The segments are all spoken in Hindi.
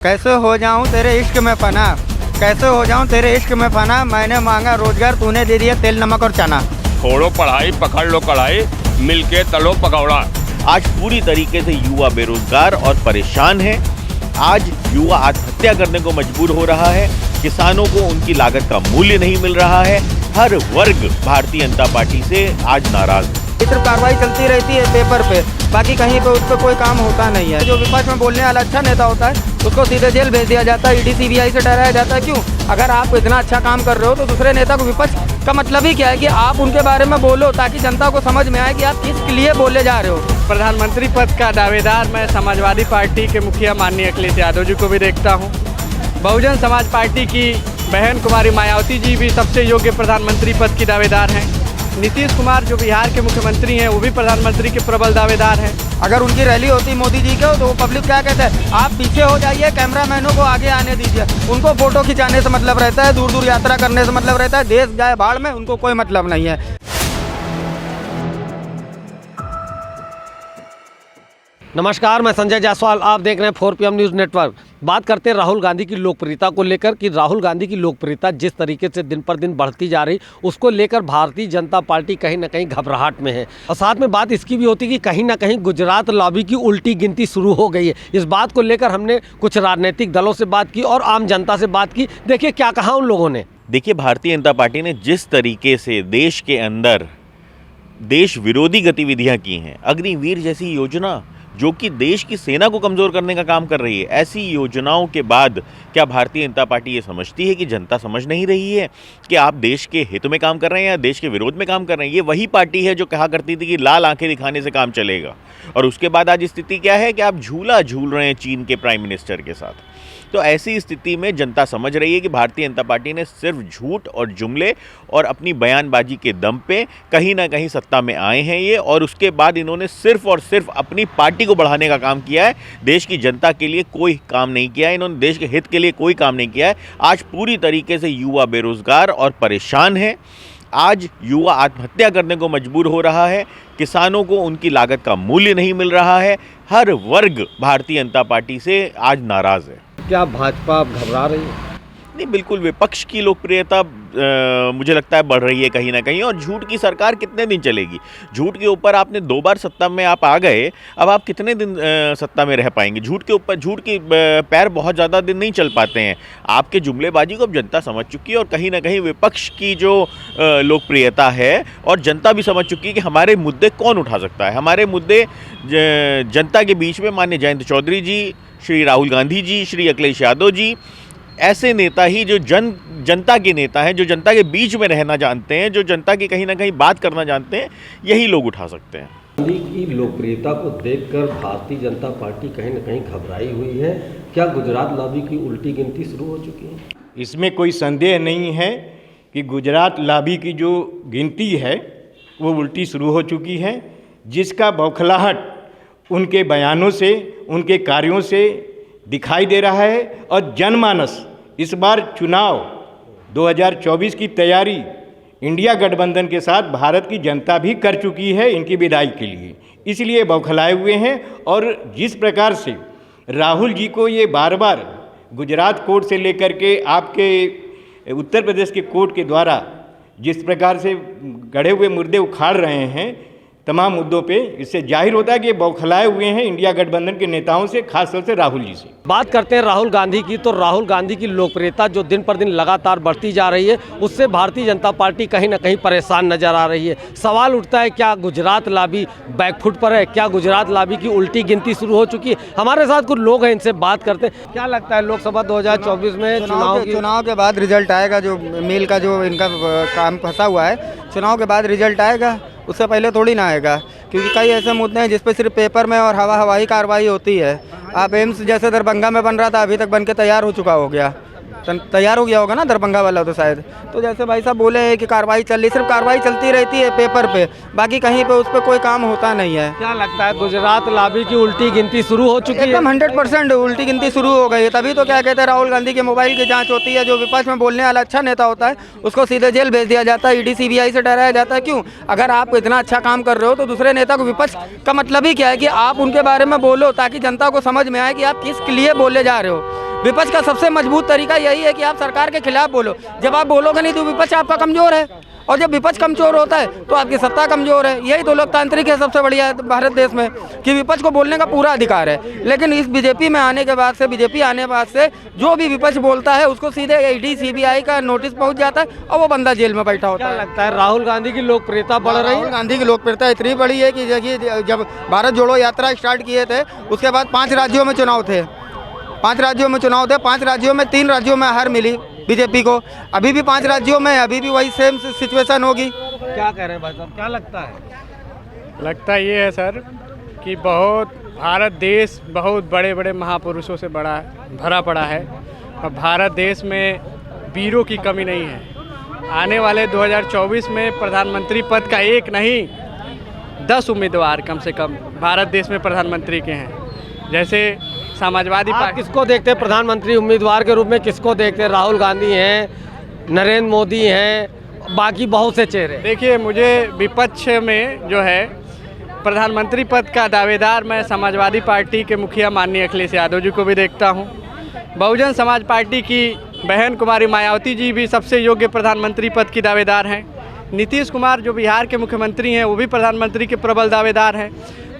कैसे हो जाऊं तेरे इश्क में फना, कैसे हो जाऊं तेरे इश्क में फना। मैंने मांगा रोजगार, तूने दे दिया तेल नमक और चना। छोड़ो पढ़ाई, पकड़ लो कढ़ाई, मिलके तलो पकौड़ा। आज पूरी तरीके से युवा बेरोजगार और परेशान है। आज युवा आत्महत्या करने को मजबूर हो रहा है। किसानों को उनकी लागत का मूल्य नहीं मिल रहा है। हर वर्ग भारतीय जनता पार्टी से आज नाराज है। सिर्फ कार्रवाई चलती रहती है पेपर पे, बाकी कहीं पे उस पर कोई काम होता नहीं है। जो विपक्ष में बोलने वाला अच्छा नेता होता है उसको सीधे जेल भेज दिया जाता है, ईडी सीबीआई से डराया जाता है। क्यों? अगर आप इतना अच्छा काम कर रहे हो तो दूसरे नेता को विपक्ष का मतलब ही क्या है कि आप उनके बारे में बोलो ताकि जनता को समझ में आए कि आप किस लिए बोले जा रहे हो। प्रधानमंत्री पद का दावेदार मैं समाजवादी पार्टी के मुखिया माननीय अखिलेश यादव जी को भी देखता हूँ। बहुजन समाज पार्टी की बहन कुमारी मायावती जी भी सबसे योग्य प्रधानमंत्री पद की दावेदार हैं। नीतीश कुमार जो बिहार के मुख्यमंत्री हैं वो भी प्रधानमंत्री के प्रबल दावेदार हैं। अगर उनकी रैली होती मोदी जी की तो वो पब्लिक क्या कहते हैं, आप पीछे हो जाइए, कैमरामैनों को आगे आने दीजिए। उनको फोटो खिंचाने से मतलब रहता है, दूर दूर यात्रा करने से मतलब रहता है, देश जाए बाढ़ में उनको कोई मतलब नहीं है। नमस्कार, मैं संजय जायसवाल, आप देख रहे हैं 4PM न्यूज़ नेटवर्क। बात करते हैं राहुल गांधी की लोकप्रियता को लेकर कि राहुल गांधी की लोकप्रियता जिस तरीके से दिन पर दिन बढ़ती जा रही, उसको लेकर भारतीय जनता पार्टी कहीं ना कहीं घबराहट में है। और साथ में बात इसकी भी होती कि कहीं ना कहीं गुजरात लॉबी की उल्टी गिनती शुरू हो गई है। इस बात को लेकर हमने कुछ राजनीतिक दलों से बात की और आम जनता से बात की। देखिए क्या कहा उन लोगों ने। देखिए, भारतीय जनता पार्टी ने जिस तरीके से देश के अंदर देश विरोधी गतिविधियां की हैं, अग्निवीर जैसी योजना जो कि देश की सेना को कमज़ोर करने का काम कर रही है, ऐसी योजनाओं के बाद क्या भारतीय जनता पार्टी ये समझती है कि जनता समझ नहीं रही है कि आप देश के हित में काम कर रहे हैं या देश के विरोध में काम कर रहे हैं? ये वही पार्टी है जो कहा करती थी कि लाल आंखें दिखाने से काम चलेगा, और उसके बाद आज स्थिति क्या है कि आप झूला झूल रहे हैं चीन के प्राइम मिनिस्टर के साथ। तो ऐसी स्थिति में जनता समझ रही है कि भारतीय जनता पार्टी ने सिर्फ झूठ और जुमले और अपनी बयानबाजी के दम पे कहीं ना कहीं सत्ता में आए हैं ये, और उसके बाद इन्होंने सिर्फ और सिर्फ अपनी पार्टी को बढ़ाने का काम किया है। देश की जनता के लिए कोई काम नहीं किया है, इन्होंने देश के हित के लिए कोई काम नहीं किया है। आज पूरी तरीके से युवा बेरोजगार और परेशान है। आज युवा आत्महत्या करने को मजबूर हो रहा है। किसानों को उनकी लागत का मूल्य नहीं मिल रहा है। हर वर्ग भारतीय जनता पार्टी से आज नाराज है। क्या भाजपा घबरा रही है? नहीं, बिल्कुल विपक्ष की लोकप्रियता मुझे लगता है बढ़ रही है कहीं ना कहीं। और झूठ की सरकार कितने दिन चलेगी? झूठ के ऊपर आपने 2 बार सत्ता में आप आ गए, अब आप कितने दिन सत्ता में रह पाएंगे? झूठ के ऊपर झूठ के पैर बहुत ज़्यादा दिन नहीं चल पाते हैं। आपके जुमलेबाजी को अब जनता समझ चुकी है, और कहीं ना कहीं विपक्ष की जो लोकप्रियता है और जनता भी समझ चुकी है कि हमारे मुद्दे कौन उठा सकता है। हमारे मुद्दे जनता के बीच में माननीय जयंत चौधरी जी, श्री राहुल गांधी जी, श्री अखिलेश यादव जी, ऐसे नेता ही जो जनता के नेता हैं, जो जनता के बीच में रहना जानते हैं, जो जनता की कहीं ना कहीं बात करना जानते हैं, यही लोग उठा सकते हैं। गांधी की लोकप्रियता को देखकर भारतीय जनता पार्टी कहीं न कहीं घबराई हुई है। क्या गुजरात लॉबी की उल्टी गिनती शुरू हो चुकी है? इसमें कोई संदेह नहीं है कि गुजरात लॉबी की जो गिनती है वो उल्टी शुरू हो चुकी है, जिसका बौखलाहट उनके बयानों से, उनके कार्यों से दिखाई दे रहा है। और जनमानस इस बार चुनाव 2024 की तैयारी इंडिया गठबंधन के साथ भारत की जनता भी कर चुकी है इनकी विदाई के लिए, इसलिए बौखलाए हुए हैं। और जिस प्रकार से राहुल जी को ये बार बार गुजरात कोर्ट से लेकर के आपके उत्तर प्रदेश के कोर्ट के द्वारा जिस प्रकार से गढ़े हुए मुद्दे उखाड़ रहे हैं तमाम मुद्दों पे, इससे जाहिर होता है कि ये बौखलाए हुए हैं इंडिया गठबंधन के नेताओं से, खासतौर से राहुल जी से। बात करते हैं राहुल गांधी की, तो राहुल गांधी की लोकप्रियता जो दिन पर दिन लगातार बढ़ती जा रही है, उससे भारतीय जनता पार्टी कहीं ना कहीं परेशान नजर आ रही है। सवाल उठता है, क्या गुजरात लॉबी बैकफुट पर है? क्या गुजरात लॉबी की उल्टी गिनती शुरू हो चुकी है? हमारे साथ कुछ लोग हैं, इनसे बात करते हैं। क्या लगता है लोकसभा 2024 में चुनाव के बाद रिजल्ट आएगा? जो मेल का जो इनका काम फंसा हुआ है, चुनाव के बाद रिजल्ट आएगा, उससे पहले थोड़ी ना आएगा। क्योंकि कई ऐसे मुद्दे हैं जिस पे सिर्फ पेपर में और हवाई कार्रवाई होती है। आप एम्स जैसे दरभंगा में बन रहा था, अभी तक बन के तैयार हो चुका हो गया, तैयार हो गया होगा ना दरभंगा वाला तो शायद। तो जैसे भाई साहब बोले हैं कि कार्रवाई चल रही, सिर्फ कार्रवाई चलती रहती है पेपर पे, बाकी कहीं पे उस पर कोई काम होता नहीं है। क्या लगता है गुजरात लॉबी की उल्टी गिनती शुरू हो चुकी है? एकदम 100% उल्टी गिनती शुरू हो गई है। तभी तो क्या कहते हैं, राहुल गांधी के मोबाइल की जांच होती है। जो विपक्ष में बोलने वाला अच्छा नेता होता है उसको सीधे जेल भेज दिया जाता है, ईडी सीबीआई से डराया जाता है। क्यों? अगर आप इतना अच्छा काम कर रहे हो तो दूसरे नेता को विपक्ष का मतलब ही क्या है कि आप उनके बारे में बोलो ताकि जनता को समझ में आए कि आप किस लिए बोले जा रहे हो। विपक्ष का सबसे मजबूत तरीका यही है कि आप सरकार के खिलाफ बोलो। जब आप बोलोगे नहीं तो विपक्ष आपका कमज़ोर है, और जब विपक्ष कमज़ोर होता है तो आपकी सत्ता कमज़ोर है। यही तो लोकतांत्रिक है सबसे बढ़िया भारत देश में, कि विपक्ष को बोलने का पूरा अधिकार है। लेकिन इस बीजेपी में आने के बाद से, बीजेपी आने के बाद से जो भी विपक्ष बोलता है उसको सीधे ईडी सीबीआई का नोटिस पहुंच जाता है और वो बंदा जेल में बैठा होता है। क्या लगता है राहुल गांधी की लोकप्रियता बढ़ रही है? राहुल गांधी की लोकप्रियता इतनी बड़ी है कि देखिए, जब भारत जोड़ो यात्रा स्टार्ट किए थे उसके बाद 5 राज्यों में चुनाव थे, 5 राज्यों में चुनाव थे, 5 राज्यों में 3 राज्यों में हार मिली बीजेपी को। अभी भी 5 राज्यों में अभी भी वही सेम सिचुएशन होगी। क्या कह रहे हैं भाई साहब, क्या लगता है? लगता ये है सर कि भारत देश बहुत बड़े बड़े महापुरुषों से भरा पड़ा है और भारत देश में वीरों की कमी नहीं है। आने वाले 2024 में प्रधानमंत्री पद का एक नहीं 10 उम्मीदवार कम से कम भारत देश में प्रधानमंत्री के हैं। जैसे समाजवादी आप पार्टी, किसको देखते हैं प्रधानमंत्री उम्मीदवार के रूप में? किसको देखते हैं? राहुल गांधी हैं, नरेंद्र मोदी हैं, बाकी बहुत से चेहरे। देखिए मुझे विपक्ष में जो है प्रधानमंत्री पद का दावेदार मैं समाजवादी पार्टी के मुखिया माननीय अखिलेश यादव जी को भी देखता हूं। बहुजन समाज पार्टी की बहन कुमारी मायावती जी भी सबसे योग्य प्रधानमंत्री पद की दावेदार हैं। नीतीश कुमार जो बिहार के मुख्यमंत्री हैं वो भी प्रधानमंत्री के प्रबल दावेदार हैं।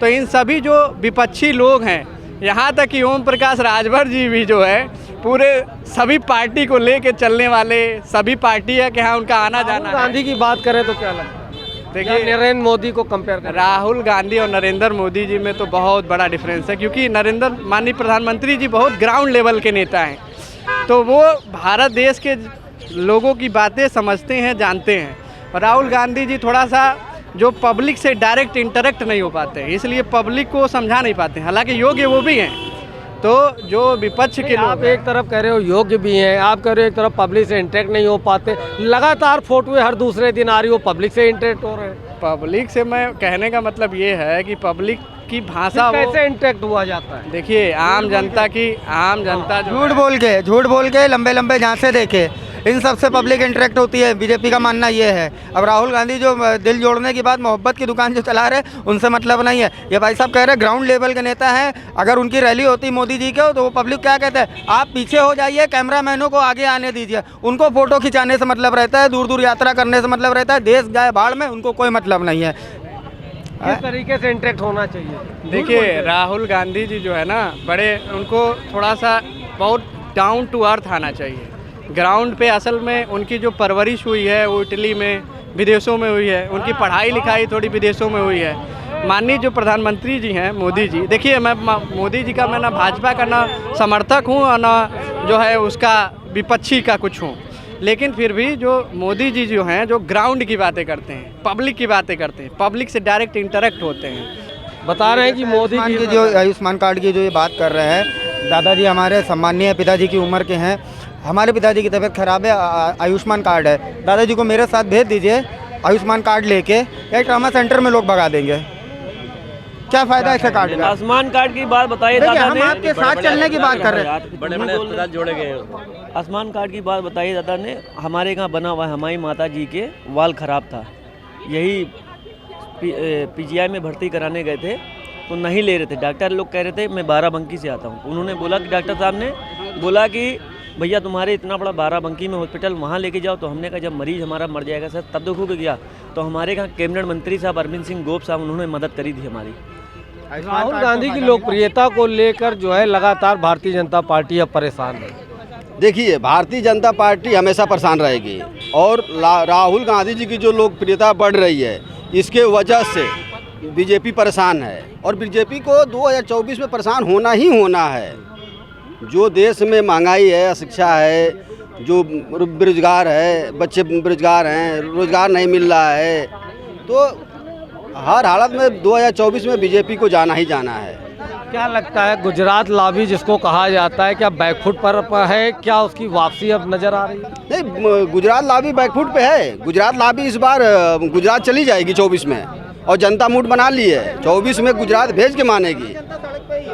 तो इन सभी जो विपक्षी लोग हैं, यहाँ तक कि ओम प्रकाश राजभर जी भी जो है पूरे सभी पार्टी को लेके चलने वाले, सभी पार्टी है कि हाँ उनका आना जाना। गांधी की बात करें तो क्या लगता है? देखिए नरेंद्र मोदी को कंपेयर करें, राहुल गांधी और नरेंद्र मोदी जी में तो बहुत बड़ा डिफरेंस है, क्योंकि नरेंद्र माननीय प्रधानमंत्री जी बहुत ग्राउंड लेवल के नेता हैं, तो वो भारत देश के लोगों की बातें समझते हैं, जानते हैं। और राहुल गांधी जी थोड़ा सा जो पब्लिक से डायरेक्ट इंटरेक्ट नहीं हो पाते, इसलिए पब्लिक को समझा नहीं पाते। हालांकि योग्य वो भी हैं। तो जो विपक्ष के लोग, आप एक तरफ कह रहे हो योग्य भी हैं, आप कह रहे हो एक तरफ पब्लिक से इंटरेक्ट नहीं हो पाते, लगातार फोटोएं हर दूसरे दिन आ रही हो, पब्लिक से इंटरेक्ट हो रहे हैं। पब्लिक से मैं कहने का मतलब ये है कि पब्लिक की भाषा कैसे इंटरेक्ट हुआ जाता है? देखिए आम जनता झूठ बोल के लंबे लंबे झांसे देखे, इन सबसे पब्लिक इंटरेक्ट होती है। बीजेपी का मानना ये है। अब राहुल गांधी जो दिल जोड़ने की बात, मोहब्बत की दुकान जो चला रहे, उनसे मतलब नहीं है। ये भाई साहब कह रहे ग्राउंड लेवल के नेता हैं। अगर उनकी रैली होती मोदी जी की तो वो पब्लिक क्या कहते हैं, आप पीछे हो जाइए, कैमरामैनों को आगे आने दीजिए। उनको फोटो खिंचाने से मतलब रहता है, दूर दूर यात्रा करने से मतलब रहता है, देश जाए बाढ़ में उनको कोई मतलब नहीं है। किस तरीके से इंटरेक्ट होना चाहिए? देखिए राहुल गांधी जी जो है ना, उनको थोड़ा सा बहुत डाउन टू अर्थ आना चाहिए। ग्राउंड पे असल में उनकी जो परवरिश हुई है वो इटली में, विदेशों में हुई है। उनकी पढ़ाई लिखाई थोड़ी विदेशों में हुई है। माननीय जो प्रधानमंत्री जी हैं मोदी जी, देखिए मैं मोदी जी का मैं ना भाजपा का ना समर्थक हूँ और ना जो है उसका विपक्षी का कुछ हूँ, लेकिन फिर भी जो मोदी जी जो हैं, जो ग्राउंड की बातें करते हैं, पब्लिक की बातें करते हैं, पब्लिक से डायरेक्ट इंटरेक्ट होते हैं। बता रहे हैं कि मोदी की जो आयुष्मान कार्ड की जो ये बात कर रहे हैं, दादाजी हमारे सम्मानीय पिताजी की उम्र के हैं, हमारे पिताजी की तबीयत खराब है, आयुष्मान कार्ड है, दादाजी को मेरे साथ भेज दीजिए, आयुष्मान कार्ड लेके एक ट्रामा सेंटर में लोग भगा देंगे। क्या फायदा ऐसे कार्ड का? आयुष्मान कार्ड की बात बताइए देखिए, दादा हम ने, आपके साथ चलने की बात कर रहे हैं। बड़े बड़े अस्पताल जोड़े गए हैं। आयुष्मान कार्ड की बात बताइए दादा ने। हमारे यहाँ बना हुआ है, हमारी माता जी के वाल ख़राब था, यही पीजीआई में भर्ती कराने गए थे तो नहीं ले रहे थे। डॉक्टर लोग कह रहे थे मैं बाराबंकी से आता हूँ। उन्होंने बोला कि डॉक्टर साहब ने बोला कि भैया तुम्हारे इतना बड़ा बाराबंकी में हॉस्पिटल, वहाँ लेके जाओ। तो हमने कहा जब मरीज़ हमारा मर जाएगा सर तब देखोगे क्या। तो हमारे यहाँ कैबिनेट मंत्री साहब अरविंद सिंह गोप साहब, उन्होंने मदद करी थी हमारी। राहुल गांधी की लोकप्रियता को लेकर जो है लगातार भारतीय जनता पार्टी अब परेशान है। देखिए, भारतीय जनता पार्टी हमेशा परेशान रहेगी और राहुल गांधी जी की जो लोकप्रियता बढ़ रही है, इसके वजह से बीजेपी परेशान है और बीजेपी को 2024 में परेशान होना ही होना है। जो देश में महंगाई है, अशिक्षा है, जो बेरोजगार है, बच्चे बेरोजगार हैं, रोजगार नहीं मिल रहा है, तो हर हालत में 2024 में बीजेपी को जाना ही जाना है। क्या लगता है गुजरात लॉबी जिसको कहा जाता है, क्या बैकफुट पर है? क्या उसकी वापसी अब नजर आ रही है? नहीं, गुजरात लॉबी बैकफुट पे है। गुजरात लॉबी इस बार गुजरात चली जाएगी 24 में और जनता मूड बना ली है। 24 में गुजरात भेज के मानेगी।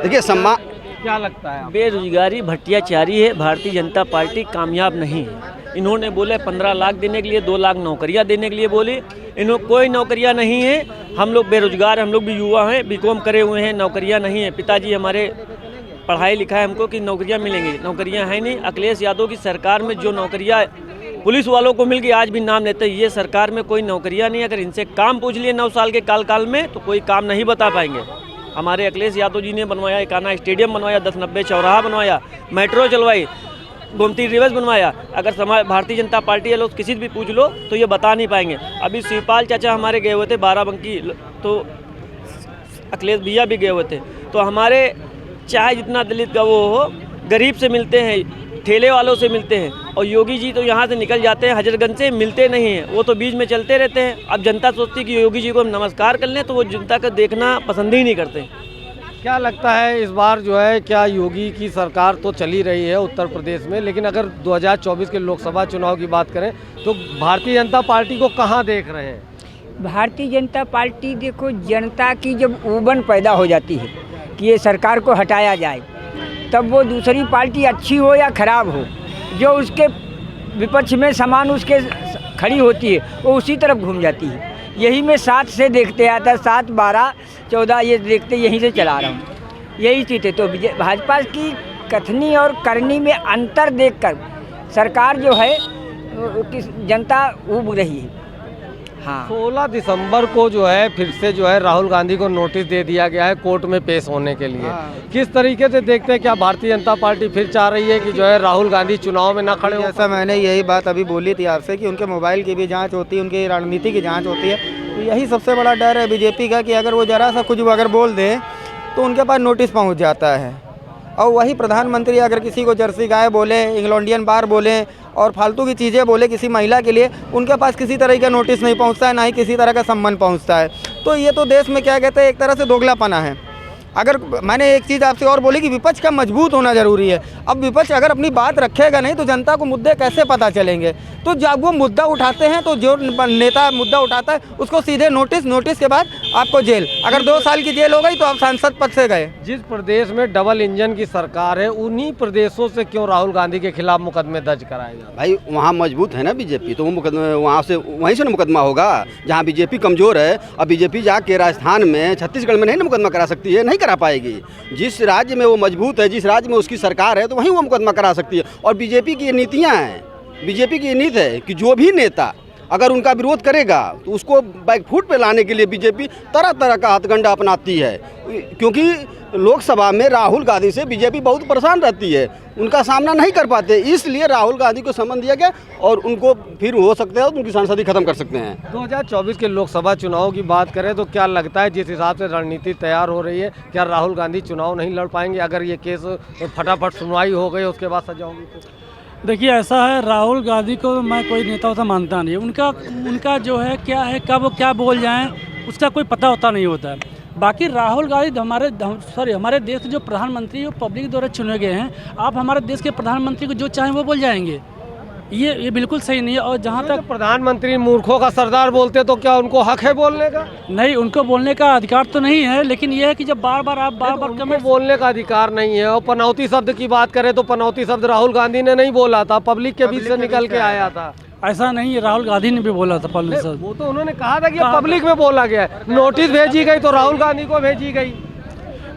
देखिए सम्मान, क्या लगता है? बेरोजगारी भट्टियाचारी है, भारतीय जनता पार्टी कामयाब नहीं है। इन्होंने बोले 15 लाख देने के लिए, 2 लाख नौकरियां देने के लिए बोले, इन्होंने कोई नौकरियां नहीं है। हम लोग बेरोजगार, हम लोग भी युवा हैं, बीकॉम करे हुए हैं, नौकरियां नहीं है। पिताजी हमारे पढ़ाई लिखा है हमको कि नौकरियां मिलेंगी, नौकरियां हैं नहीं। अखिलेश यादव की सरकार में जो नौकरियां पुलिस वालों को मिल गई, आज भी नाम लेते हैं, ये सरकार में कोई नौकरियां नहीं। अगर इनसे काम पूछ लिए 9 साल के काल में तो कोई काम नहीं बता पाएंगे। हमारे अखिलेश यादव जी ने बनवाया, एकाना स्टेडियम बनवाया, 1090 चौराहा बनवाया, मेट्रो चलवाई, गोमती रिवर्स बनवाया। अगर भारतीय जनता पार्टी है लोग किसी से भी पूछ लो तो ये बता नहीं पाएंगे। अभी शिवपाल चाचा हमारे गए हुए थे बाराबंकी, तो अखिलेश भैया भी गए हुए थे। तो हमारे चाहे जितना दलित का वो हो, गरीब से मिलते हैं, ठेले वालों से मिलते हैं, और योगी जी तो यहाँ से निकल जाते हैं, हजरतगंज से मिलते नहीं हैं, वो तो बीच में चलते रहते हैं। अब जनता सोचती है कि योगी जी को हम नमस्कार कर लें, तो वो जनता का देखना पसंद ही नहीं करते। क्या लगता है इस बार जो है, क्या योगी की सरकार तो चली रही है उत्तर प्रदेश में, लेकिन अगर 2024 के लोकसभा चुनाव की बात करें तो भारतीय जनता पार्टी को कहाँ देख रहे हैं? भारतीय जनता पार्टी देखो, जनता की जब उबन पैदा हो जाती है कि ये सरकार को हटाया जाए, तब वो दूसरी पार्टी अच्छी हो या खराब हो, जो उसके विपक्ष में समान उसके खड़ी होती है, वो उसी तरफ घूम जाती है। यही मैं 7 से देखते आता है, 7, 12, 14 ये देखते यहीं से चला रहा हूँ, यही चीज़ है। तो भाजपा की कथनी और करनी में अंतर देखकर सरकार जो है जनता उब रही है। हाँ, 16 दिसंबर को जो है फिर से जो है राहुल गांधी को नोटिस दे दिया गया है कोर्ट में पेश होने के लिए। किस तरीके से देखते हैं, क्या भारतीय जनता पार्टी फिर चाह रही है कि जो है राहुल गांधी चुनाव में ना खड़े हो? जैसा मैंने यही बात अभी बोली थी आपसे कि उनके मोबाइल की भी जांच होती है, उनकी रणनीति की जांच होती है। तो यही सबसे बड़ा डर है बीजेपी का कि अगर वो ज़रा सा कुछ अगर बोल दें तो उनके पास नोटिस पहुँच जाता है। और वही प्रधानमंत्री अगर किसी को जर्सी गाय बोले, इंग्लैंडियन बार बोले और फालतू की चीज़ें बोले किसी महिला के लिए, उनके पास किसी तरह का नोटिस नहीं पहुंचता है, ना ही किसी तरह का सम्मान पहुंचता है। तो ये तो देश में क्या कहते हैं, एक तरह से दोगलापना है। अगर मैंने एक चीज़ आपसे और बोली कि विपक्ष का मजबूत होना ज़रूरी है। अब विपक्ष अगर अपनी बात रखेगा नहीं तो जनता को मुद्दे कैसे पता चलेंगे? तो जब वो मुद्दा उठाते हैं तो जो नेता मुद्दा उठाता है उसको सीधे नोटिस के बाद आपको जेल, अगर 2 साल की जेल हो गई तो आप सांसद पद से गए। जिस प्रदेश में डबल इंजन की सरकार है, उन्हीं प्रदेशों से क्यों राहुल गांधी के खिलाफ मुकदमे दर्ज कराए जाए? भाई वहाँ मजबूत है ना बीजेपी, तो वो मुकदमा वहाँ से वहीं से ना मुकदमा होगा जहाँ बीजेपी कमज़ोर है। अब बीजेपी जाके राजस्थान में, छत्तीसगढ़ में नहीं ना मुकदमा करा सकती है, नहीं करा पाएगी। जिस राज्य में वो मजबूत है, जिस राज्य में उसकी सरकार है, तो वहीं वो मुकदमा करा सकती है। और बीजेपी की ये नीतियाँ हैं, बीजेपी की ये नीति है कि जो भी नेता अगर उनका विरोध करेगा तो उसको बैकफुट पे लाने के लिए बीजेपी तरह तरह का हथकंडा अपनाती है। क्योंकि लोकसभा में राहुल गांधी से बीजेपी बहुत परेशान रहती है, उनका सामना नहीं कर पाते, इसलिए राहुल गांधी को समन दिया गया और उनको फिर हो सकता है उनकी सांसदी खत्म कर सकते हैं। 2024 के लोकसभा चुनाव की बात करें तो क्या लगता है, जिस हिसाब से रणनीति तैयार हो रही है, क्या राहुल गांधी चुनाव नहीं लड़ पाएंगे? अगर ये केस फटाफट सुनवाई हो गई उसके बाद सजा होगी तो? देखिए ऐसा है, राहुल गांधी को मैं कोई नेता होता मानता नहीं। उनका जो है क्या है, कब वो क्या बोल जाएं उसका कोई पता होता नहीं होता है। बाकी राहुल गांधी हमारे देश के जो प्रधानमंत्री जो पब्लिक द्वारा चुने गए हैं, आप हमारे देश के प्रधानमंत्री को जो चाहें वो बोल जाएंगे, ये बिल्कुल सही नहीं है। और जहाँ तक प्रधानमंत्री मूर्खों का सरदार बोलते तो क्या उनको हक है बोलने का? नहीं, उनको बोलने का अधिकार तो नहीं है, लेकिन ये है कि जब बार बार कमेंट बोलने का अधिकार नहीं है। और पनौती शब्द की बात करें तो पनौती शब्द राहुल गांधी ने नहीं बोला था, पब्लिक के बीच से निकल के आया था। ऐसा नहीं है, राहुल गांधी ने भी बोला था पब्लिक से। वो तो उन्होंने कहा था कि पब्लिक में बोला गया, नोटिस भेजी गई तो राहुल गांधी को भेजी गई।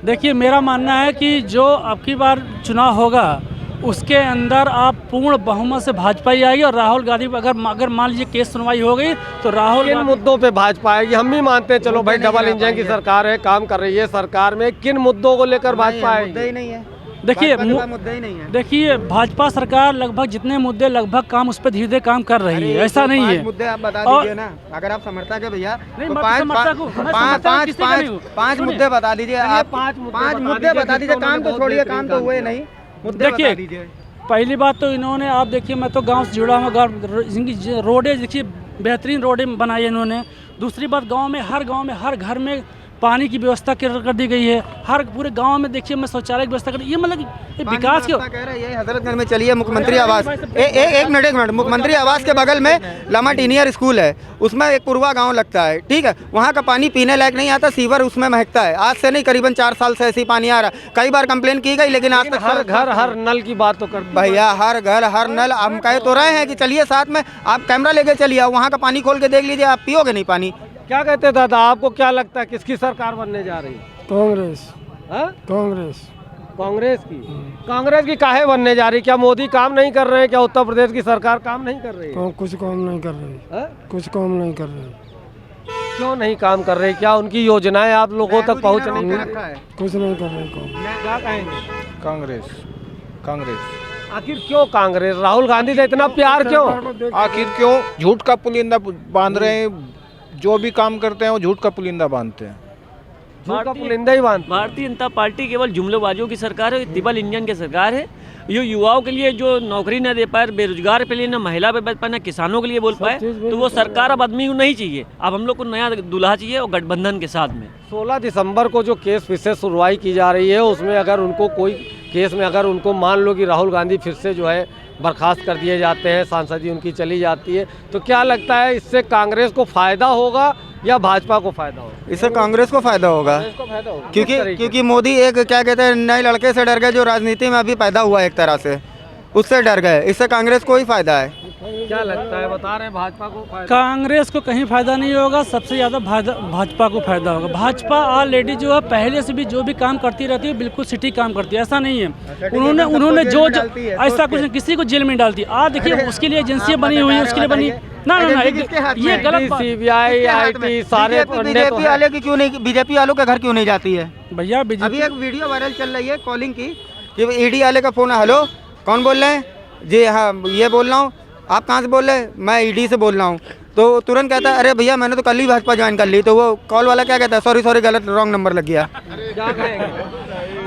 देखिए मेरा मानना है कि जो अब की बार चुनाव होगा उसके अंदर आप पूर्ण बहुमत से भाजपा ही आएगी। और राहुल गांधी अगर मान लीजिए केस सुनवाई हो गई तो राहुल किन मुद्दों पे भाजपा आएगी? हम भी मानते हैं, चलो भाई डबल इंजन की सरकार है, काम कर रही है, सरकार में किन मुद्दों को लेकर भाजपा आएगी? मुद्दा ही नहीं है, देखिए मुद्दा ही नहीं है। देखिए भाजपा सरकार लगभग जितने मुद्दे लगभग काम उस पर धीरे धीरे काम कर रही है, ऐसा नहीं है। मुद्दे आप बता दीजिए ना, अगर आप समर्थक है भैया तो 5 मुद्दे बता दीजिए। आप 5 मुद्दे बता दीजिए, काम तो छोड़िए, काम तो हुए नहीं, मुद्दे बता दीजिए। पहली बात तो इन्होंने, आप देखिए मैं तो गांव से जुड़ा हूँ, इनकी रोडें देखिए बेहतरीन रोडें बनाई है इन्होंने। दूसरी बात, गांव में हर घर में पानी की व्यवस्था कर दी गई है। हर पूरे गांव में देखिए मैं शौचालय की व्यवस्था कर, ये मतलब विकास के कह रहा है। ये हजरतगंज में चलिए मुख्यमंत्री आवास, एक मिनट, मुख्यमंत्री आवास के बगल में लमट इंजीनियर स्कूल है, उसमें एक पूर्वा गांव लगता है, ठीक है। वहाँ का पानी पीने लायक नहीं आता, सीवर उसमें महकता है। आज से नहीं, करीबन 4 साल से ऐसी पानी आ रहा है। कई बार कंप्लेन की गई लेकिन आज तक हर घर हर नल की बात तो कर भैया, हर घर हर नल। हम कह तो रहे हैं कि चलिए साथ में आप कैमरा लेके चलिए, वहाँ का पानी खोल के देख लीजिए, आप पियोगे नहीं पानी। क्या कहते दादा, आपको क्या लगता है किसकी सरकार बनने जा रही है? कांग्रेस। कांग्रेस कांग्रेस की काहे बनने जा रही? क्या मोदी काम नहीं कर रहे हैं? क्या उत्तर प्रदेश की सरकार काम नहीं कर रही है? कुछ काम नहीं कर रही है? कुछ काम नहीं कर रही। क्यों नहीं काम कर रही? क्या उनकी योजनाएं आप लोगों तक पहुंच नहीं रही? कुछ नहीं कर रही काम। क्या कहेंगे? कांग्रेस आखिर क्यों कांग्रेस? राहुल गांधी से इतना प्यार क्यों? आखिर क्यों झूठ का पुलिंदा बांध रहे हैं? जो भी काम करते हैं वो झूठ का पुलिंदा बांधते हैं। झूठ का पुलिंदा ही बांधते। भारतीय जनता पार्टी केवल जुमलेबाजों की सरकार है, डबल इंजन की सरकार है। ये युवाओं के लिए जो नौकरी न दे पाए, बेरोजगार के लिए न महिला पे बच पाए, न किसानों के लिए बोल पाए, तो वो सरकार अब आदमी को नहीं चाहिए। अब हम लोग को नया दूल्हा चाहिए और गठबंधन के साथ में। 16 दिसंबर को जो केस फिर से सुनवाई की जा रही है, उसमें अगर उनको कोई केस में अगर उनको मान लो कि राहुल गांधी फिर से जो है बर्खास्त कर दिए जाते हैं, सांसदी उनकी चली जाती है, तो क्या लगता है इससे कांग्रेस को फायदा होगा या भाजपा को फायदा होगा? इससे कांग्रेस को फायदा होगा, क्योंकि मोदी एक क्या कहते हैं नए लड़के से डर गए जो राजनीति में अभी पैदा हुआ है, एक तरह से उससे डर गए। इससे कांग्रेस को ही फायदा है। क्या लगता है? बता रहे हैं भाजपा को फायदा। कांग्रेस को कहीं फायदा नहीं होगा, सबसे ज़्यादा भाजपा को फायदा होगा। भाजपा ऑलरेडी जो है पहले से भी जो भी काम करती रहती है बिल्कुल सिटी काम करती है, ऐसा नहीं है। उन्होंने जो ऐसा कुछ नहीं, किसी को जेल में डालती। आज देखिए उसके लिए एजेंसियाँ बनी हुई है, उसके लिए बनी ना ये गलत। CBI IT सारे बीजेपी वाले की क्यों नहीं, बीजेपी वालों के घर क्यों नहीं जाती है भैया? अभी एक वीडियो वायरल चल रही है कॉलिंग की, ईडी वाले का फोन है। हेलो कौन बोल रहे हैं जी? हाँ ये बोल रहा हूँ। आप कहाँ से बोल रहे हैं? मैं ईडी से बोल रहा हूँ। तो तुरंत कहता है अरे भैया मैंने तो कल ही भाजपा ज्वाइन कर ली। तो वो कॉल वाला क्या कहता है? सॉरी गलत रॉन्ग नंबर लग गया।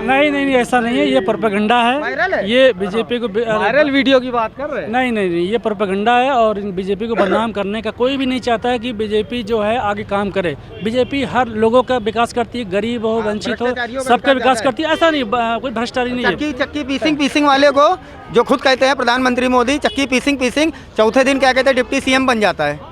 नहीं ऐसा नहीं है, ये प्रोपेगेंडा है। ये बीजेपी को वायरल वीडियो की बात कर रहे हैं? नहीं ये प्रोपेगेंडा है और बीजेपी को बदनाम करने का कोई भी नहीं चाहता है कि बीजेपी जो है आगे काम करे। बीजेपी हर लोगों का विकास करती है, गरीब हो वंचित हो सबका विकास करती है। ऐसा नहीं, कोई भ्रष्टाचारी नहीं है। चक्की पीसिंग वाले को जो खुद कहते हैं प्रधानमंत्री मोदी, चक्की पीसिंग चौथे दिन क्या कहते हैं डिप्टी CM बन जाता है।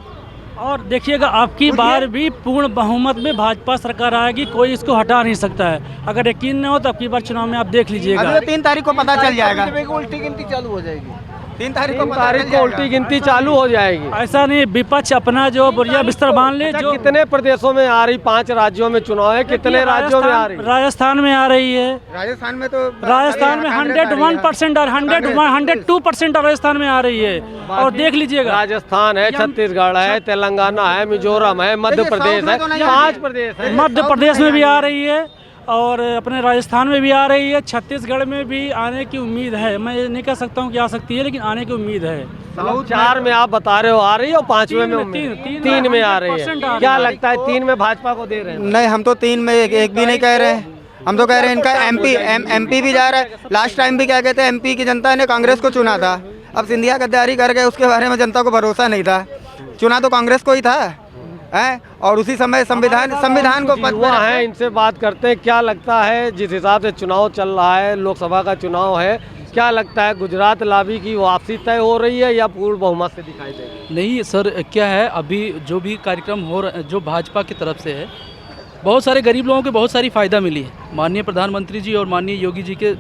और देखिएगा आपकी बार भी पूर्ण बहुमत में भाजपा सरकार आएगी, कोई इसको हटा नहीं सकता है। अगर यकीन न हो तो आपकी बार चुनाव में आप देख लीजिएगा। 3 तारीख को पता चल जाएगा। उल्टी गिनती चालू हो जाएगी। 3 तारीख को उल्टी गिनती चालू हो जाएगी। ऐसा नहीं, विपक्ष अपना जो बुरिया बिस्तर बांध ले। जो कितने प्रदेशों में आ रही? 5 राज्यों में चुनाव है, कितने राज्यों में आ रही? राजस्थान में आ रही है। राजस्थान में 101% और 102% राजस्थान में आ रही है। और देख लीजिएगा राजस्थान है, छत्तीसगढ़ है, तेलंगाना है, मिजोरम है, मध्य प्रदेश है, 5 प्रदेश है। मध्य प्रदेश में भी आ रही है और अपने राजस्थान में भी आ रही है। छत्तीसगढ़ में भी आने की उम्मीद है। मैं ये नहीं कह सकता हूँ कि आ सकती है, लेकिन आने की उम्मीद है। 4 में आप बता रहे हो आ रही है और 5वें में 3 में आ रही है। क्या लगता है 3 में भाजपा को दे रहे हैं? नहीं, हम तो 3 में एक भी नहीं कह रहे हैं। हम तो कह रहे हैं इनका MP भी जा रहा है। लास्ट टाइम भी क्या कहते हैं MP की जनता ने कांग्रेस को चुना था। अब सिंधिया गद्दारी कर गए, उसके बारे में जनता को भरोसा नहीं था। चुना तो कांग्रेस को ही था है। और उसी समय संविधान को युवा है, इनसे बात करते हैं। क्या लगता है जिस हिसाब से चुनाव चल रहा है, लोकसभा का चुनाव है, क्या लगता है गुजरात लाबी की वापसी तय हो रही है या पूर्ण बहुमत से दिखाई देगी? नहीं सर, क्या है अभी जो भी कार्यक्रम हो रहा है जो भाजपा की तरफ से है, बहुत सारे गरीब लोगों को बहुत सारी फ़ायदा मिली है। माननीय प्रधानमंत्री जी और माननीय योगी जी के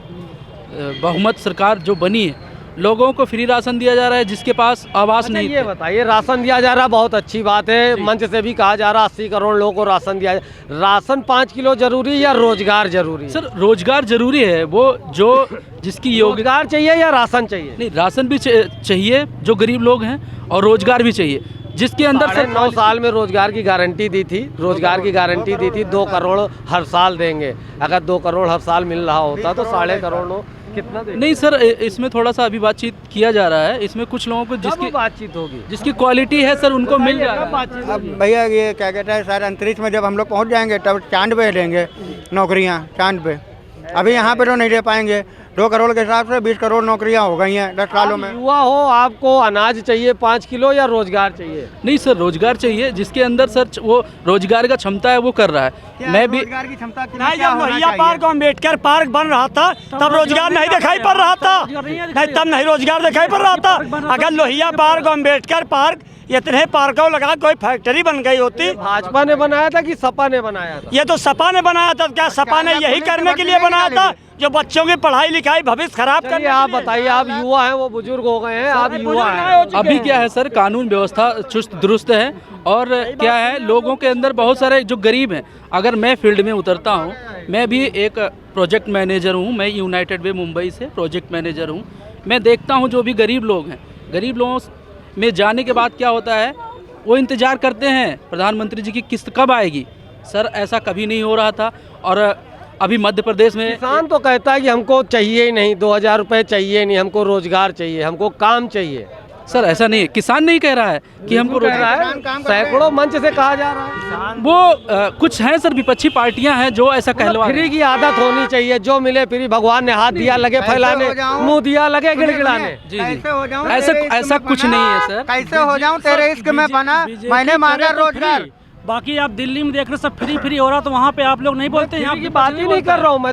बहुमत सरकार जो बनी है, लोगों को फ्री राशन दिया जा रहा है जिसके पास आवास नहीं। ये बताइए, राशन दिया जा रहा है, बहुत अच्छी बात है। मंच से भी कहा जा रहा है 80 करोड़ लोगों को राशन दिया जाए। राशन 5 किलो जरूरी या रोजगार जरूरी? सर रोजगार जरूरी है। वो जो जिसकी रोजगार चाहिए या राशन चाहिए? नहीं, राशन भी चाहिए जो गरीब लोग हैं, और रोजगार भी चाहिए जिसके अंदर सर 9 साल में रोजगार की गारंटी दी थी। 2 करोड़ हर साल देंगे। अगर 2 करोड़ हर साल मिल रहा होता तो 3.5 करोड़ कितना देंगे? नहीं सर, इसमें थोड़ा सा अभी बातचीत किया जा रहा है। इसमें कुछ लोगों को जिसकी बातचीत होगी, जिसकी क्वालिटी है सर, उनको मिल जाएगा। अब भैया ये क्या कहता है सर, अंतरिक्ष में जब हम लोग पहुंच जाएंगे तब चांद पे देंगे नौकरियां, चांद पे। अभी यहाँ पे तो नहीं दे पाएंगे। 2 करोड़ के हिसाब से 20 करोड़ नौकरियां हो गई हैं 10 सालों में। युवा हो, आपको अनाज चाहिए 5 किलो या रोजगार चाहिए? नहीं सर, रोजगार चाहिए जिसके अंदर सर वो रोजगार का क्षमता है वो कर रहा है। मैं भी रोजगार की क्षमता जब लोहिया पार्क अम्बेडकर पार्क बन रहा था तब रोजगार नहीं दिखाई पड़ रहा था। नहीं, तब नहीं रोजगार दिखाई पड़ रहा था। अगर लोहिया पार्क अम्बेडकर पार्क इतने पार्कों लगा कोई फैक्ट्री बन गई होती। भाजपा ने बनाया था कि सपा ने बनाया था? ये तो सपा ने बनाया था। क्या सपा ने यही करने के लिए बनाया था जो बच्चों की पढ़ाई लिखाई भविष्य खराब कर? आप बताइए, आप युवा हैं, वो बुजुर्ग हो गए हैं, आप युवा हैं। अभी क्या है सर, कानून व्यवस्था चुस्त दुरुस्त है। और क्या है, लोगों के अंदर बहुत सारे जो गरीब हैं, अगर मैं फील्ड में उतरता हूँ, मैं भी एक प्रोजेक्ट मैनेजर हूँ, मैं यूनाइटेड वे मुंबई से प्रोजेक्ट मैनेजर हूँ। मैं देखता हूँ जो भी गरीब लोग हैं, गरीब लोगों में जाने के बाद क्या होता है, वो इंतज़ार करते हैं प्रधानमंत्री जी की किस्त कब आएगी। सर ऐसा कभी नहीं हो रहा था। और अभी मध्य प्रदेश में किसान तो कहता है कि हमको चाहिए ही नहीं, 2000 रुपये चाहिए नहीं, हमको रोजगार चाहिए, हमको काम चाहिए। सर ऐसा नहीं है, किसान नहीं कह रहा है कि हमको कह रहा है, सैकड़ों मंच से कहा जा रहा है। वो कुछ हैं सर, विपक्षी पार्टियां हैं जो ऐसा कहलवा। फ्री की आदत होनी चाहिए, जो मिले फ्री। भगवान ने हाथ दिया लगे फैलाने, मुंह दिया लगे गिड़गिड़ाने। जी ऐसा कुछ नहीं है सर। कैसे हो जाऊं तेरे इश्क में फना, मैंने मांगा रोजगार। बाकी आप दिल्ली में देख रहे सब फ्री हो रहा, तो वहाँ पे आप लोग नहीं बोलते हैं। यहाँ की बात ही नहीं कर रहा हूँ, मैं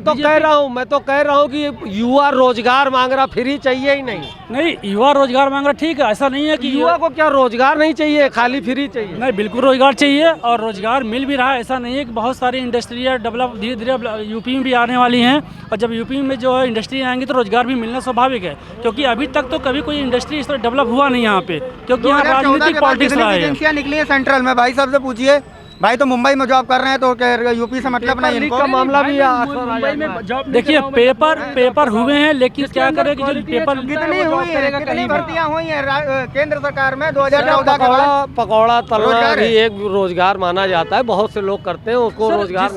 तो कह रहा हूँ कि युवा रोजगार मांग रहा, फ्री चाहिए ही नहीं। युवा रोजगार मांग रहा, ठीक है, ऐसा नहीं है कि युवा को क्या रोजगार नहीं चाहिए, खाली फ्री चाहिए। नहीं, बिल्कुल रोजगार चाहिए और रोजगार मिल भी रहा है। ऐसा नहीं है कि बहुत सारी इंडस्ट्रियाँ डेवलप धीरे धीरे यूपी में भी आने वाली हैं, और जब यूपी में जो है इंडस्ट्री आएंगी तो रोजगार भी मिलना स्वाभाविक है, क्योंकि अभी तक तो कभी कोई इंडस्ट्री इस तरह डेवलप हुआ नहीं यहाँ पे, क्योंकि यहाँ राजनीतिक पॉलिटिक्स रहा है। एजेंसियाँ निकली है सेंट्रल में, भाई साहब से पूछिए, भाई तो मुंबई में जॉब कर रहे हैं तो यूपी से मतलब नहीं। इनको का मामला भी मुंबई में जॉब, देखिए पेपर हुए हैं, लेकिन क्या करें कि जो पेपर कितनी हुई है, कितनी भर्तियां हुई हैं केंद्र सरकार में 2014 के बाद। पकौड़ा तलना भी एक रोजगार माना जाता है, बहुत से लोग करते हैं उसको रोजगार।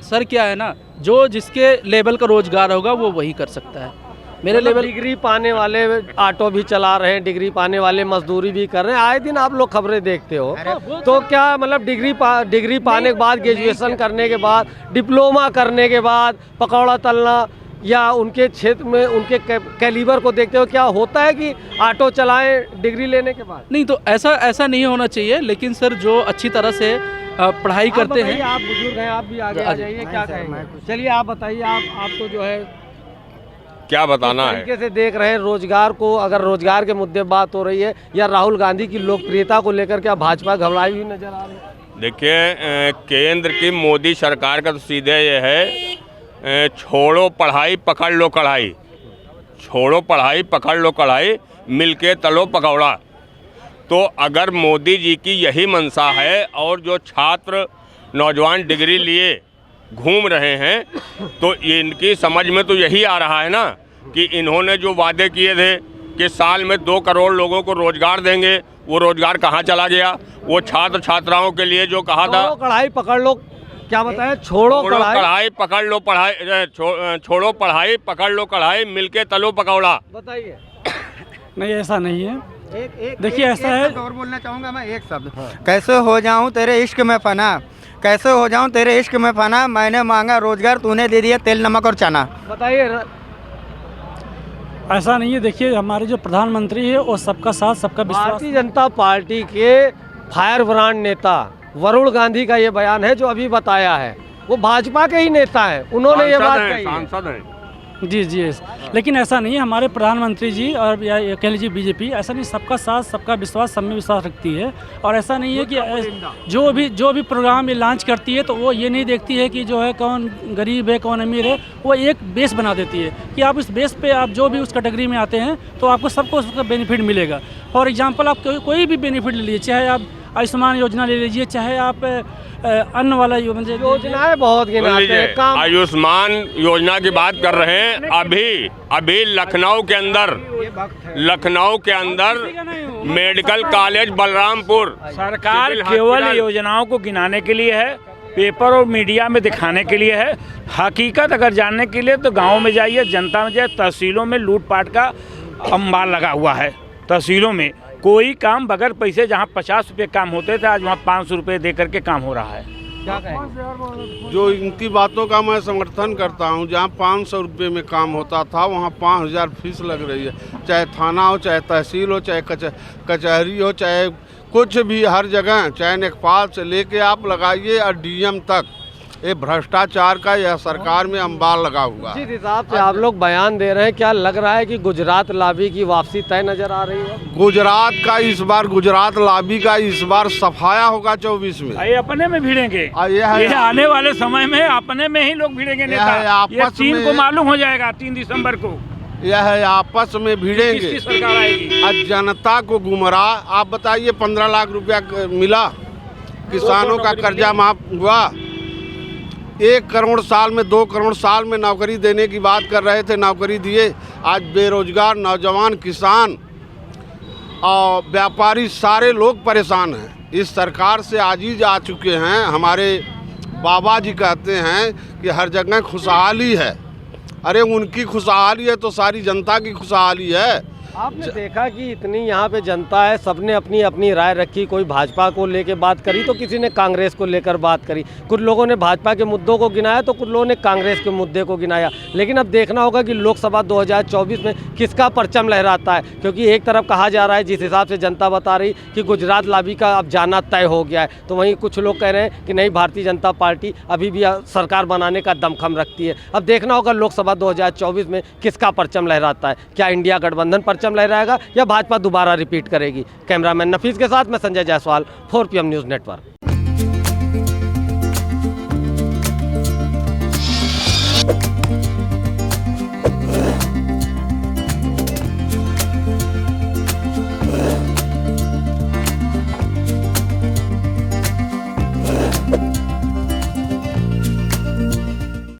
सर क्या है ना, जो जिसके लेवल का रोजगार होगा वो वही कर सकता है। मेरे लेवल डिग्री पाने वाले ऑटो भी चला रहे हैं, डिग्री पाने वाले मजदूरी भी कर रहे हैं, आए दिन आप लोग खबरें देखते हो। तो क्या मतलब डिग्री पाने के बाद, ग्रेजुएशन करने के बाद, डिप्लोमा करने के बाद पकौड़ा तलना, या उनके क्षेत्र में उनके कैलिबर को देखते हो क्या होता है कि ऑटो चलाएं डिग्री लेने के बाद? नहीं, तो ऐसा नहीं होना चाहिए। लेकिन सर जो अच्छी तरह से पढ़ाई करते हैं। आप बुजुर्ग हैं, आप भी आगे आ जाइए, क्या कहेंगे? चलिए आप बताइए, आप तो जो है क्या बताना है, तरीके से देख रहे हैं रोजगार को। अगर रोजगार के मुद्दे बात हो रही है या राहुल गांधी की लोकप्रियता को लेकर क्या भाजपा घबराई हुई नजर आ रही है? देखिए केंद्र की मोदी सरकार का तो सीधे ये है, छोड़ो पढ़ाई पकड़ लो कढ़ाई, छोड़ो पढ़ाई पकड़ लो कढ़ाई, मिलके तलो पकौड़ा। तो अगर मोदी जी की यही मंशा है और जो छात्र नौजवान डिग्री लिए घूम रहे हैं, तो इनकी समझ में तो यही आ रहा है ना कि इन्होंने जो वादे किए थे कि साल में 2 करोड़ लोगों को रोजगार देंगे, वो रोजगार कहाँ चला गया? वो छात्र छात्राओं के लिए जो कहा था, कढ़ाई पकड़ लो, क्या बताया? छोड़ो कढ़ाई पकड़ लो पढ़ाई, छोड़ो पढ़ाई पकड़ लो कढ़ाई, मिलके तलो पकौड़ा। बताइए। नहीं, ऐसा नहीं है। देखिए ऐसा है, और बोलना चाहूँगा मैं एक शब्द, कैसे हो जाऊँ तेरे इश्क में फना, कैसे हो जाऊं तेरे इश्क में फना, मैंने मांगा रोजगार, तूने दे दिया तेल नमक और चना। बताइए। ऐसा नहीं है। देखिए हमारे जो प्रधानमंत्री है वो सबका साथ सबका विश्वास। भारतीय जनता पार्टी के फायर ब्रांड नेता वरुण गांधी का ये बयान है जो अभी बताया है, वो भाजपा के ही नेता है, उन्होंने ये बात कही। सांसद हैं। जी, लेकिन ऐसा नहीं है। हमारे प्रधानमंत्री जी और या कह लीजिए बीजेपी, ऐसा नहीं, सबका साथ सबका विश्वास, सब में विश्वास रखती है। और ऐसा नहीं है कि जो भी प्रोग्राम ये लॉन्च करती है तो वो ये नहीं देखती है कि जो है कौन गरीब है कौन अमीर है, वो एक बेस बना देती है कि आप इस बेस पे आप जो भी उस कैटेगरी में आते हैं तो आपको सबको उसका बेनिफिट मिलेगा। फॉर एग्जाम्पल आप कोई भी बेनिफिट ले लीजिए, चाहे आप आयुष्मान योजना ले लीजिए, चाहे आप अन्न वाला योजनाएं बहुत गिनाते हैं। आयुष्मान योजना की बात कर रहे हैं। अभी लखनऊ के अंदर मेडिकल कॉलेज बलरामपुर, सरकार केवल योजनाओं को गिनाने के लिए है, पेपर और मीडिया में दिखाने के लिए है। हकीकत अगर जानने के लिए तो गाँव में जाइए, जनता में जाइए। तहसीलों में लूटपाट का अंबार लगा हुआ है। तहसीलों में कोई काम बगैर पैसे, जहाँ 50 रुपये काम होते थे आज वहाँ 500 रुपये दे करके काम हो रहा है। क्या कहेंगे? जो इनकी बातों का मैं समर्थन करता हूँ। जहाँ 500 रुपये में काम होता था वहाँ 5000 फीस लग रही है, चाहे थाना हो, चाहे तहसील हो, चाहे कचहरी हो, चाहे कुछ भी, हर जगह, चाहे लेखपाल से लेके आप लगाइए और डीएम तक, ये भ्रष्टाचार का यह सरकार में अंबार लगा हुआ है। जिस हिसाब से आप लोग बयान दे रहे हैं, क्या लग रहा है कि गुजरात लॉबी की वापसी तय नजर आ रही है? गुजरात लॉबी का इस बार सफाया होगा 24 में। ये अपने में भिड़ेंगे, ये आने वाले समय में अपने में ही लोग भिड़ेंगे नेता। ये चीन को मालूम हो जाएगा 3 दिसंबर को। यह आपस में भिड़ेंगे, सरकार आएगी। जनता को गुमराह। आप बताइए 15 लाख रुपया मिला, किसानों का कर्जा माफ हुआ, 1 करोड़ साल में, 2 करोड़ साल में नौकरी देने की बात कर रहे थे, नौकरी दिए। आज बेरोजगार नौजवान, किसान और व्यापारी सारे लोग परेशान हैं। इस सरकार से आजीज आ चुके हैं। हमारे बाबा जी कहते हैं कि हर जगह खुशहाली है। अरे उनकी खुशहाली है तो सारी जनता की खुशहाली है। आपने देखा कि इतनी यहाँ पे जनता है, सबने अपनी अपनी राय रखी। कोई भाजपा को लेकर बात करी तो किसी ने कांग्रेस को लेकर बात करी। कुछ लोगों ने भाजपा के मुद्दों को गिनाया तो कुछ लोगों ने कांग्रेस के मुद्दे को गिनाया। लेकिन अब देखना होगा कि लोकसभा 2024 में किसका परचम लहराता है, क्योंकि एक तरफ कहा जा रहा है, जिस हिसाब से जनता बता रही कि गुजरात लॉबी का अब जाना तय हो गया है, तो वहीं कुछ लोग कह रहे हैं कि नहीं, भारतीय जनता पार्टी अभी भी सरकार बनाने का दमखम रखती है। अब देखना होगा लोकसभा 2024 में किसका परचम लहराता है। क्या इंडिया गठबंधन परचम लहराएगा या भाजपा दोबारा रिपीट करेगी। कैमरामैन नफीस के साथ मैं Sanjay Jaiswal, 4PM news network.